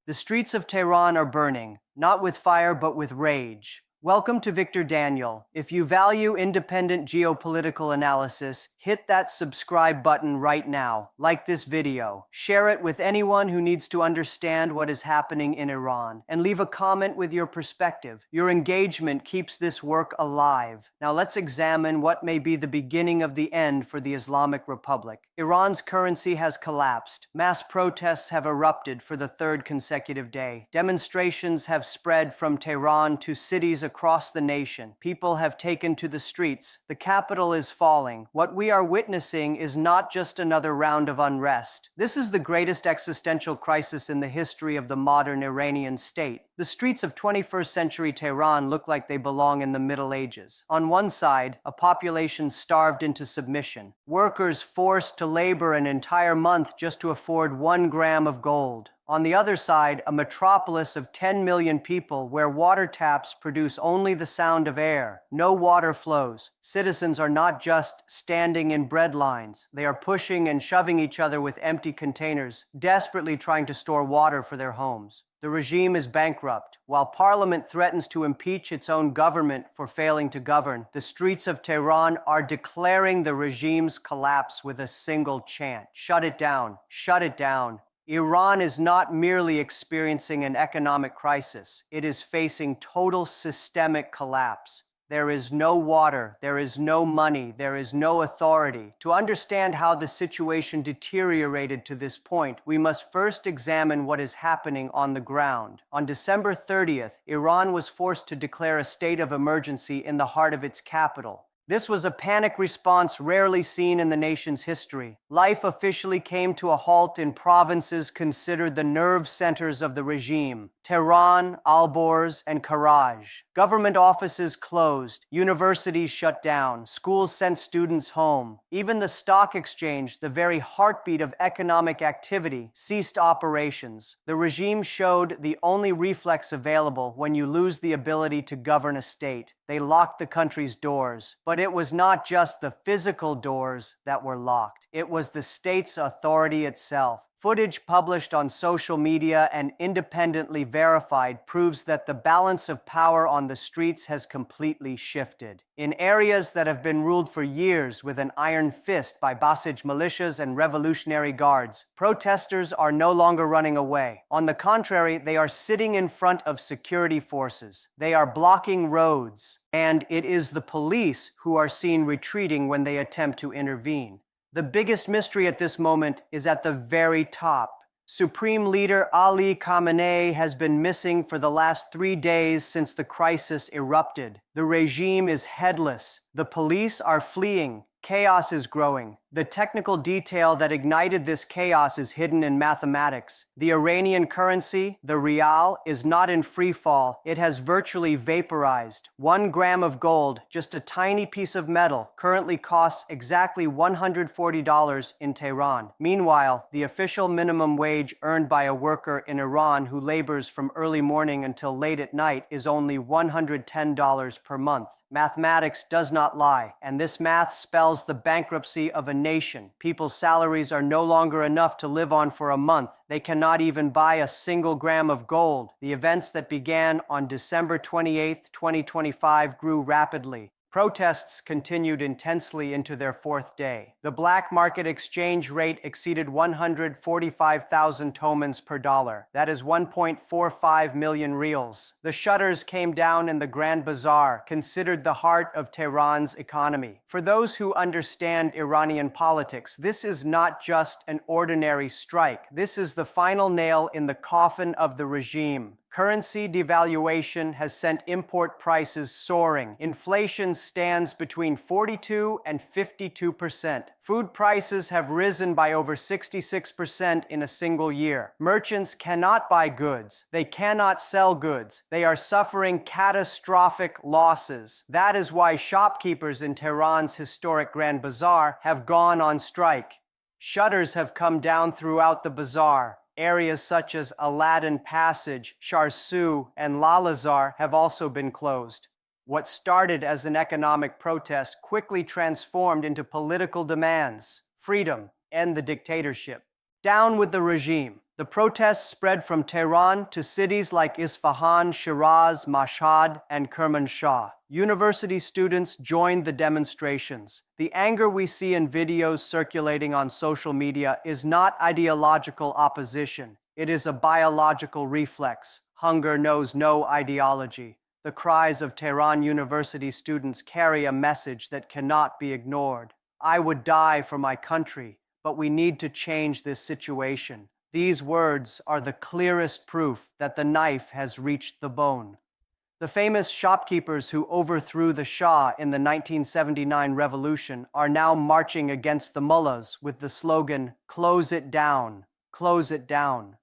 The streets of Tehran are burning, not with fire but with rage. Welcome to Victor Daniel. If you value independent geopolitical analysis, hit that subscribe button right now. Like this video, share it with anyone who needs to understand what is happening in Iran, and leave a comment with your perspective. Your engagement keeps this work alive. Now let's examine what may be the beginning of the end for the Islamic Republic. Iran's currency has collapsed. Mass protests have erupted for the third consecutive day. Demonstrations have spread from Tehran to cities across the nation. People have taken to the streets. The capital is falling. What we are witnessing is not just another round of unrest. This is the greatest existential crisis in the history of the modern Iranian state. The streets of 21st century Tehran look like they belong in the Middle Ages. On one side, a population starved into submission. Workers forced to labor an entire month just to afford 1 gram of gold. On the other side, a metropolis of 10 million people where water taps produce only the sound of air. No water flows. Citizens are not just standing in bread lines. They are pushing and shoving each other with empty containers, desperately trying to store water for their homes. The regime is bankrupt. While parliament threatens to impeach its own government for failing to govern, the streets of Tehran are declaring the regime's collapse with a single chant. Shut it down. Shut it down. Iran is not merely experiencing an economic crisis. It is facing total systemic collapse. There is no water, there is no money, there is no authority. To understand how the situation deteriorated to this point, we must first examine what is happening on the ground. On December 30th, Iran was forced to declare a state of emergency in the heart of its capital. This was a panic response rarely seen in the nation's history. Life officially came to a halt in provinces considered the nerve centers of the regime: Tehran, Alborz, and Karaj. Government offices closed, universities shut down, schools sent students home. Even the stock exchange, the very heartbeat of economic activity, ceased operations. The regime showed the only reflex available when you lose the ability to govern a state. They locked the country's doors. But it was not just the physical doors that were locked. It was the state's authority itself. Footage published on social media and independently verified proves that the balance of power on the streets has completely shifted. In areas that have been ruled for years with an iron fist by Basij militias and revolutionary guards, protesters are no longer running away. On the contrary, they are sitting in front of security forces. They are blocking roads, and it is the police who are seen retreating when they attempt to intervene. The biggest mystery at this moment is at the very top. Supreme Leader Ali Khamenei has been missing for the last 3 days since the crisis erupted. The regime is headless. The police are fleeing. Chaos is growing. The technical detail that ignited this chaos is hidden in mathematics. The Iranian currency, the Rial, is not in free fall. It has virtually vaporized. 1 gram of gold, just a tiny piece of metal, currently costs exactly $140 in Tehran. Meanwhile, the official minimum wage earned by a worker in Iran who labors from early morning until late at night is only $110 per month. Mathematics does not lie, and this math spells the bankruptcy of a nation. People's salaries are no longer enough to live on for a month. They cannot even buy a single gram of gold. The events that began on December 28, 2025 grew rapidly. Protests continued intensely into their 4th day. The black market exchange rate exceeded 145,000 tomans per dollar. That is 1.45 million rials. The shutters came down in the Grand Bazaar, considered the heart of Tehran's economy. For those who understand Iranian politics, this is not just an ordinary strike. This is the final nail in the coffin of the regime. Currency devaluation has sent import prices soaring. Inflation stands between 42 and 52%. Food prices have risen by over 66% in a single year. Merchants cannot buy goods. They cannot sell goods. They are suffering catastrophic losses. That is why shopkeepers in Tehran's historic Grand Bazaar have gone on strike. Shutters have come down throughout the bazaar. Areas such as Aladdin Passage, Sharsu, and Lalazar have also been closed. What started as an economic protest quickly transformed into political demands: freedom, end the dictatorship. Down with the regime. The protests spread from Tehran to cities like Isfahan, Shiraz, Mashhad, and Kermanshah. University students joined the demonstrations. The anger we see in videos circulating on social media is not ideological opposition. It is a biological reflex. Hunger knows no ideology. The cries of Tehran University students carry a message that cannot be ignored. I would die for my country, but we need to change this situation. These words are the clearest proof that the knife has reached the bone. The famous shopkeepers who overthrew the Shah in the 1979 revolution are now marching against the mullahs with the slogan, "Close it down, close it down."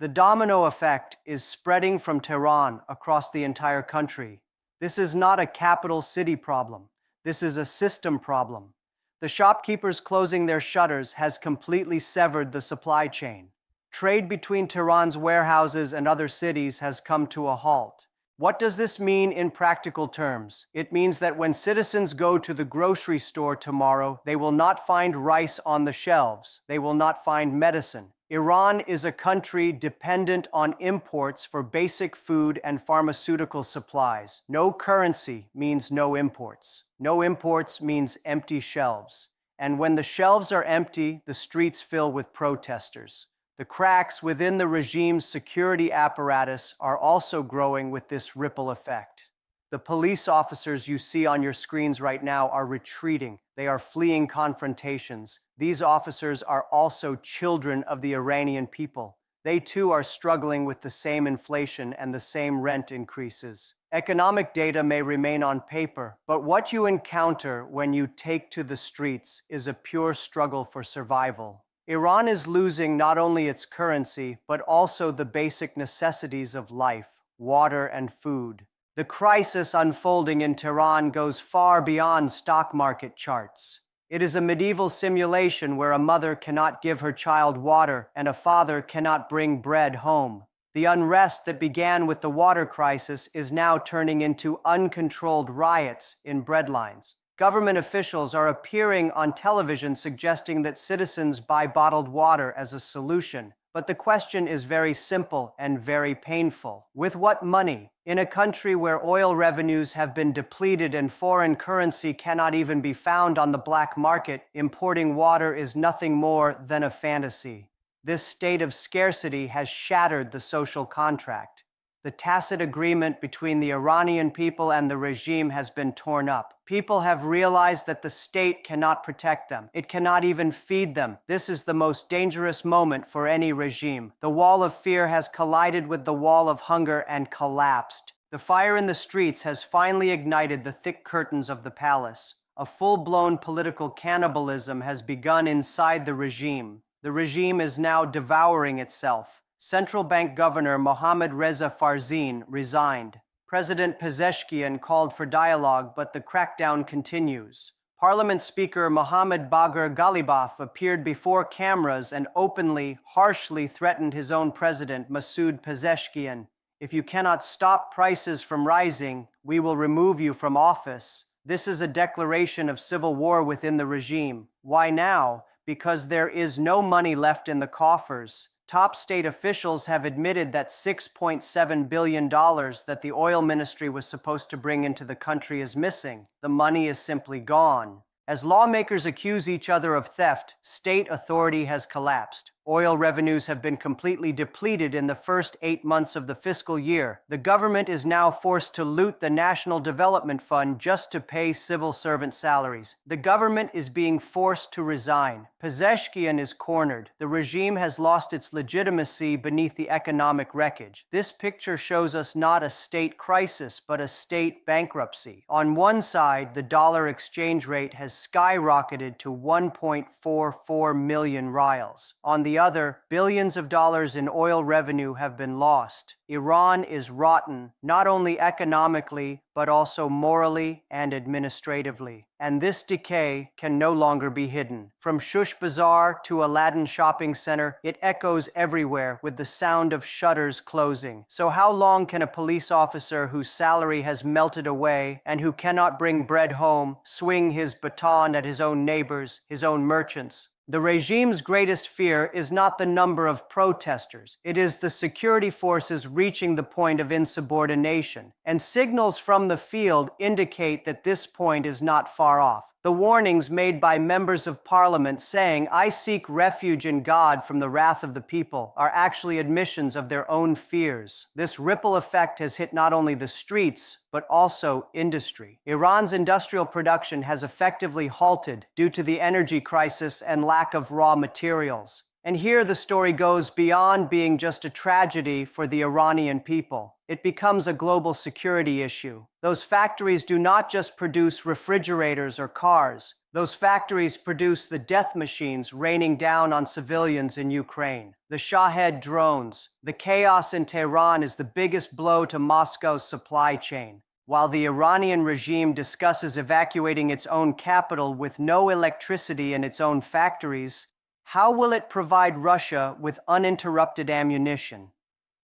The domino effect is spreading from Tehran across the entire country. This is not a capital city problem. This is a system problem. The shopkeepers closing their shutters has completely severed the supply chain. Trade between Tehran's warehouses and other cities has come to a halt. What does this mean in practical terms? It means that when citizens go to the grocery store tomorrow, they will not find rice on the shelves. They will not find medicine. Iran is a country dependent on imports for basic food and pharmaceutical supplies. No currency means no imports. No imports means empty shelves. And when the shelves are empty, the streets fill with protesters. The cracks within the regime's security apparatus are also growing with this ripple effect. The police officers you see on your screens right now are retreating. They are fleeing confrontations. These officers are also children of the Iranian people. They too are struggling with the same inflation and the same rent increases. Economic data may remain on paper, but what you encounter when you take to the streets is a pure struggle for survival. Iran is losing not only its currency, but also the basic necessities of life, water and food. The crisis unfolding in Tehran goes far beyond stock market charts. It is a medieval simulation where a mother cannot give her child water and a father cannot bring bread home. The unrest that began with the water crisis is now turning into uncontrolled riots in breadlines. Government officials are appearing on television suggesting that citizens buy bottled water as a solution. But the question is very simple and very painful. With what money? In a country where oil revenues have been depleted and foreign currency cannot even be found on the black market, importing water is nothing more than a fantasy. This state of scarcity has shattered the social contract. The tacit agreement between the Iranian people and the regime has been torn up. People have realized that the state cannot protect them. It cannot even feed them. This is the most dangerous moment for any regime. The wall of fear has collided with the wall of hunger and collapsed. The fire in the streets has finally ignited the thick curtains of the palace. A full-blown political cannibalism has begun inside the regime. The regime is now devouring itself. Central Bank Governor Mohammad Reza Farzin resigned. President Pezeshkian called for dialogue, but the crackdown continues. Parliament Speaker Mohammad Bagher Ghalibaf appeared before cameras and openly, harshly threatened his own president, Masoud Pezeshkian. If you cannot stop prices from rising, we will remove you from office. This is a declaration of civil war within the regime. Why now? Because there is no money left in the coffers. Top state officials have admitted that $6.7 billion that the oil ministry was supposed to bring into the country is missing. The money is simply gone. As lawmakers accuse each other of theft, state authority has collapsed. Oil revenues have been completely depleted in the first 8 months of the fiscal year. The government is now forced to loot the National Development Fund just to pay civil servant salaries. The government is being forced to resign. Pezeshkian is cornered. The regime has lost its legitimacy beneath the economic wreckage. This picture shows us not a state crisis, but a state bankruptcy. On one side, the dollar exchange rate has skyrocketed to 1.44 million rials. On the other, billions of dollars in oil revenue have been lost. Iran is rotten, not only economically, but also morally and administratively. And this decay can no longer be hidden. From Shush Bazaar to Aladdin Shopping Center, it echoes everywhere with the sound of shutters closing. So how long can a police officer whose salary has melted away and who cannot bring bread home swing his baton at his own neighbors, his own merchants? The regime's greatest fear is not the number of protesters. It is the security forces reaching the point of insubordination, and signals from the field indicate that this point is not far off. The warnings made by members of parliament saying, "I seek refuge in God from the wrath of the people," are actually admissions of their own fears. This ripple effect has hit not only the streets, but also industry. Iran's industrial production has effectively halted due to the energy crisis and lack of raw materials. And here the story goes beyond being just a tragedy for the Iranian people. It becomes a global security issue. Those factories do not just produce refrigerators or cars. Those factories produce the death machines raining down on civilians in Ukraine. The Shahed drones. The chaos in Tehran is the biggest blow to Moscow's supply chain. While the Iranian regime discusses evacuating its own capital with no electricity in its own factories, how will it provide Russia with uninterrupted ammunition?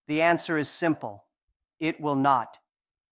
The answer is simple. It will not.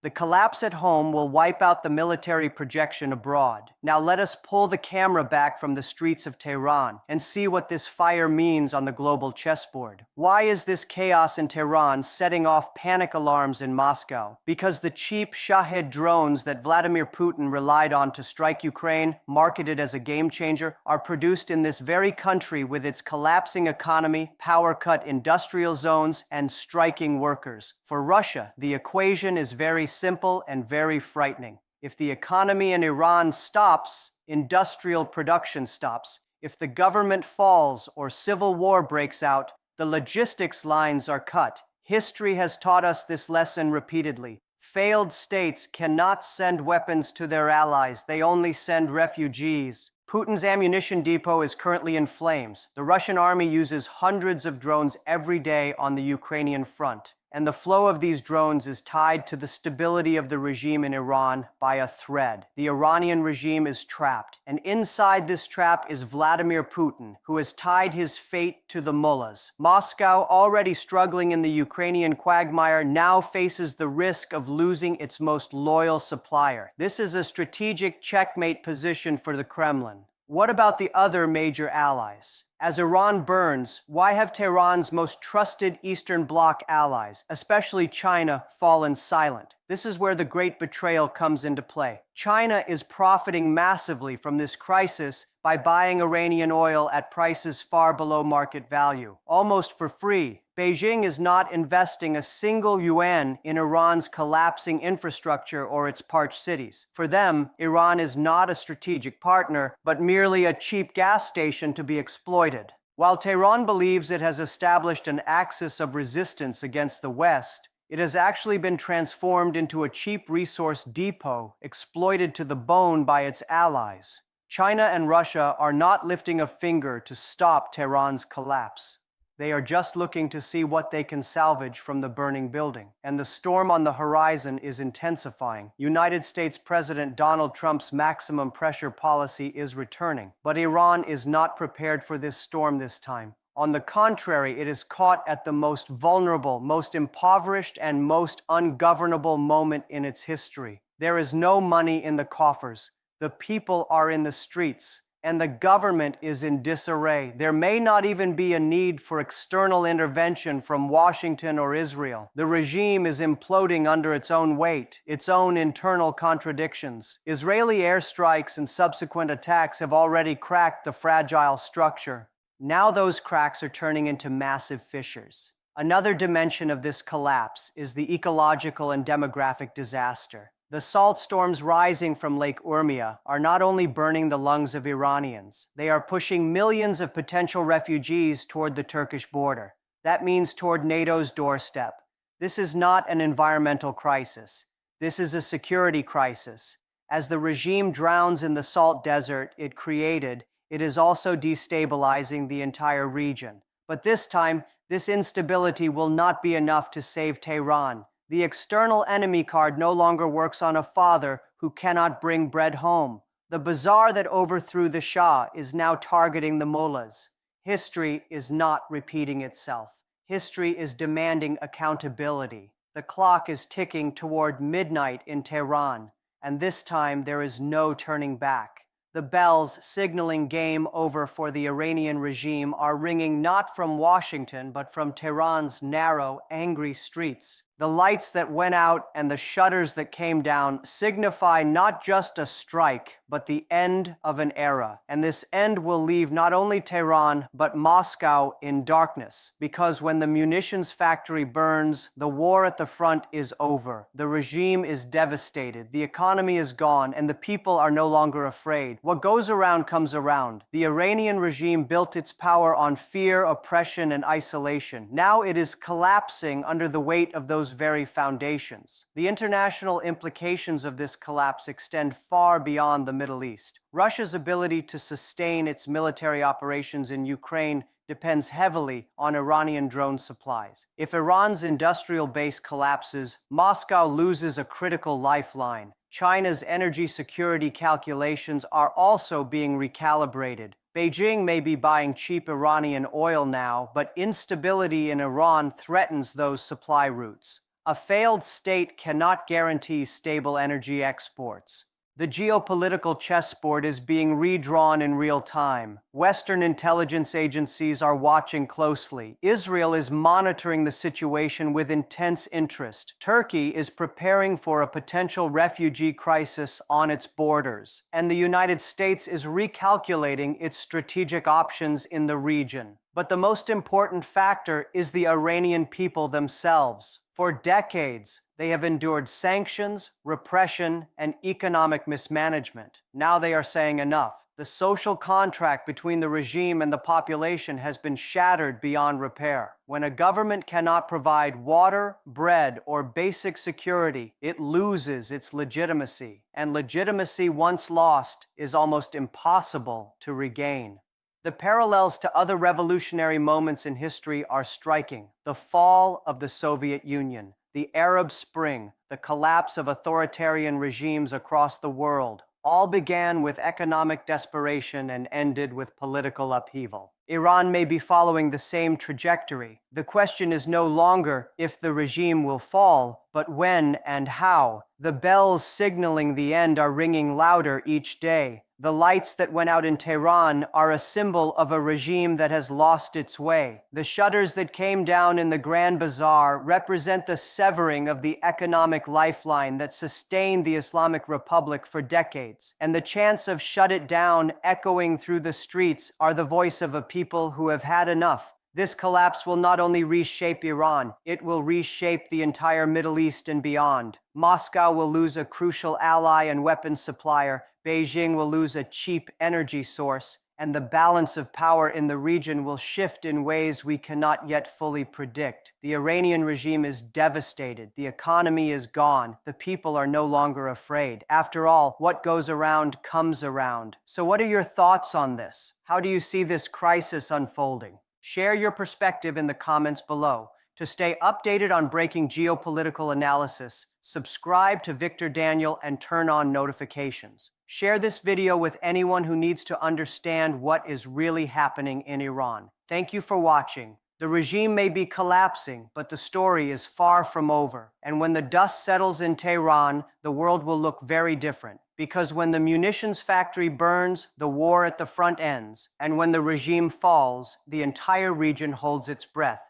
The collapse at home will wipe out the military projection abroad. Now let us pull the camera back from the streets of Tehran and see what this fire means on the global chessboard. Why is this chaos in Tehran setting off panic alarms in Moscow? Because the cheap Shahed drones that Vladimir Putin relied on to strike Ukraine, marketed as a game changer, are produced in this very country with its collapsing economy, power-cut industrial zones, and striking workers. For Russia, the equation is very simple and very frightening. If the economy in Iran stops, industrial production stops. If the government falls or civil war breaks out, the logistics lines are cut. History has taught us this lesson repeatedly. Failed states cannot send weapons to their allies. They only send refugees. Putin's ammunition depot is currently in flames. The Russian army uses hundreds of drones every day on the Ukrainian front, and the flow of these drones is tied to the stability of the regime in Iran by a thread. The Iranian regime is trapped, and inside this trap is Vladimir Putin, who has tied his fate to the mullahs. Moscow, already struggling in the Ukrainian quagmire, now faces the risk of losing its most loyal supplier. This is a strategic checkmate position for the Kremlin. What about the other major allies? As Iran burns, why have Tehran's most trusted Eastern Bloc allies, especially China, fallen silent? This is where the great betrayal comes into play. China is profiting massively from this crisis by buying Iranian oil at prices far below market value, almost for free. Beijing is not investing a single yuan in Iran's collapsing infrastructure or its parched cities. For them, Iran is not a strategic partner, but merely a cheap gas station to be exploited. While Tehran believes it has established an axis of resistance against the West, it has actually been transformed into a cheap resource depot exploited to the bone by its allies. China and Russia are not lifting a finger to stop Tehran's collapse. They are just looking to see what they can salvage from the burning building. And the storm on the horizon is intensifying. United States President Donald Trump's maximum pressure policy is returning. But Iran is not prepared for this storm this time. On the contrary, it is caught at the most vulnerable, most impoverished, and most ungovernable moment in its history. There is no money in the coffers. The people are in the streets, and the government is in disarray. There may not even be a need for external intervention from Washington or Israel. The regime is imploding under its own weight, its own internal contradictions. Israeli airstrikes and subsequent attacks have already cracked the fragile structure. Now those cracks are turning into massive fissures. Another dimension of this collapse is the ecological and demographic disaster. The salt storms rising from Lake Urmia are not only burning the lungs of Iranians, they are pushing millions of potential refugees toward the Turkish border. That means toward NATO's doorstep. This is not an environmental crisis. This is a security crisis. As the regime drowns in the salt desert it created, it is also destabilizing the entire region. But this time, this instability will not be enough to save Tehran. The external enemy card no longer works on a father who cannot bring bread home. The bazaar that overthrew the Shah is now targeting the mullahs. History is not repeating itself. History is demanding accountability. The clock is ticking toward midnight in Tehran, and this time there is no turning back. The bells signaling game over for the Iranian regime are ringing not from Washington, but from Tehran's narrow, angry streets. The lights that went out and the shutters that came down signify not just a strike, but the end of an era. And this end will leave not only Tehran, but Moscow in darkness. Because when the munitions factory burns, the war at the front is over. The regime is devastated, the economy is gone, and the people are no longer afraid. What goes around comes around. The Iranian regime built its power on fear, oppression, and isolation. Now it is collapsing under the weight of those very foundations. The international implications of this collapse extend far beyond the Middle East. Russia's ability to sustain its military operations in Ukraine depends heavily on Iranian drone supplies. If Iran's industrial base collapses, Moscow loses a critical lifeline. China's energy security calculations are also being recalibrated. Beijing may be buying cheap Iranian oil now, but instability in Iran threatens those supply routes. A failed state cannot guarantee stable energy exports. The geopolitical chessboard is being redrawn in real time. Western intelligence agencies are watching closely. Israel is monitoring the situation with intense interest. Turkey is preparing for a potential refugee crisis on its borders. And the United States is recalculating its strategic options in the region. But the most important factor is the Iranian people themselves. For decades, they have endured sanctions, repression, and economic mismanagement. Now they are saying enough. The social contract between the regime and the population has been shattered beyond repair. When a government cannot provide water, bread, or basic security, it loses its legitimacy. And legitimacy once lost is almost impossible to regain. The parallels to other revolutionary moments in history are striking. The fall of the Soviet Union, the Arab Spring, the collapse of authoritarian regimes across the world, all began with economic desperation and ended with political upheaval. Iran may be following the same trajectory. The question is no longer if the regime will fall, but when and how. The bells signaling the end are ringing louder each day. The lights that went out in Tehran are a symbol of a regime that has lost its way. The shutters that came down in the Grand Bazaar represent the severing of the economic lifeline that sustained the Islamic Republic for decades. And the chants of "shut it down" echoing through the streets are the voice of a people who have had enough. This collapse will not only reshape Iran, it will reshape the entire Middle East and beyond. Moscow will lose a crucial ally and weapons supplier, Beijing will lose a cheap energy source, and the balance of power in the region will shift in ways we cannot yet fully predict. The Iranian regime is devastated, the economy is gone, the people are no longer afraid. After all, what goes around comes around. So what are your thoughts on this? How do you see this crisis unfolding? Share your perspective in the comments below. To stay updated on breaking geopolitical analysis, subscribe to Victor Daniel and turn on notifications. Share this video with anyone who needs to understand what is really happening in Iran. Thank you for watching. The regime may be collapsing, but the story is far from over. And when the dust settles in Tehran, the world will look very different. Because when the munitions factory burns, the war at the front ends. And when the regime falls, the entire region holds its breath.